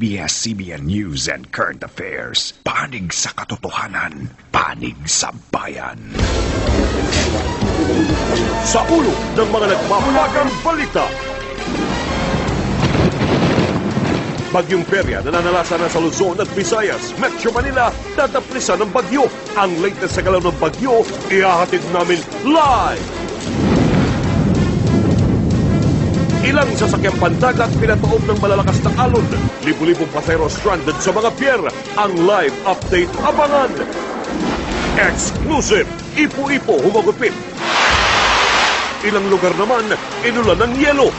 ABS-CBN News and Current Affairs. Panig sa katotohanan, panig sa bayan. Sa ulo ng mga nagmamahagang balita. Bagyong Perya nananalasa na sa Luzon at Visayas. Metro Manila, tataplisan ng bagyo. Ang latest sa galaw ng bagyo, ihahatid namin live. Ilang sasakyang pandagat pinatuog ng malalakas na alon. Libu-libong pasahero stranded sa mga pier. Ang live update abangan. Exclusive, Ipo-Ipo humagupit. Ilang lugar naman, inulan ng yelo.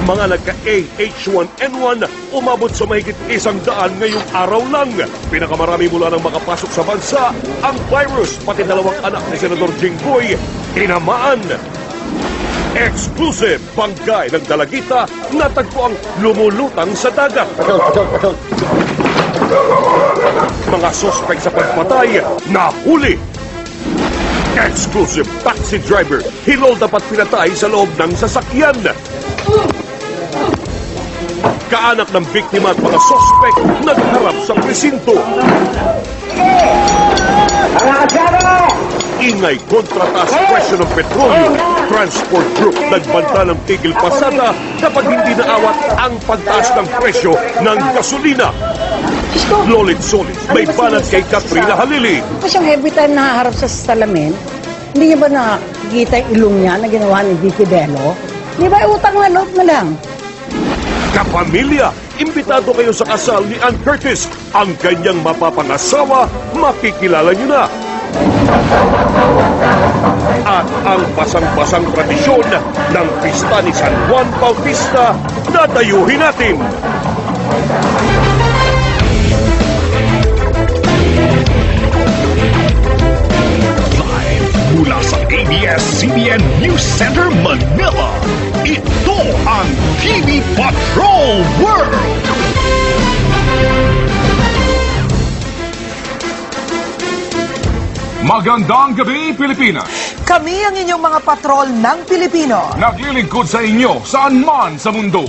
Mga nagka-H1N1 umabot sa mahigit 100 ngayong araw lang. Pinakamarami mula nang makapasok sa bansa, ang virus, pati dalawang anak ni Senador Jinggoy, tinamaan. Exclusive, bangkay ng dalagita natagpo ang lumulutang sa dagat. Mga suspect sa pagpatay, nahuli. Exclusive, taxi driver, hinol dapat pinatay sa loob ng sasakyan. Kaanak ng biktima at mga suspect nagharap sa presinto. Ingay kontra taas presyo ng petrolyo. Transport Group nagbanta ng tigil pasada kapag hindi naawat ang pagtaas ng presyo ng gasolina. Lolit Solis, may banat kay Katrina Halili. Kasi every time nahaharap sa salamin, hindi niya ba nakikita yung ilong niya na ginawa ni Vicky Bello? Di ba utang na loob na lang? Kapamilya, imbitado kayo sa kasal ni Ann Curtis. Ang kanyang mapapangasawa, makikilala niyo na. At ang basang-basang tradisyon ng pista ni San Juan Bautista, dadayuhin natin. Mula sa ABS-CBN News Center, Manila, ito ang TV Patrol World! Magandang gabi, Pilipinas! Kami ang inyong mga patrol ng Pilipino. Naglilingkod sa inyo saan man sa mundo.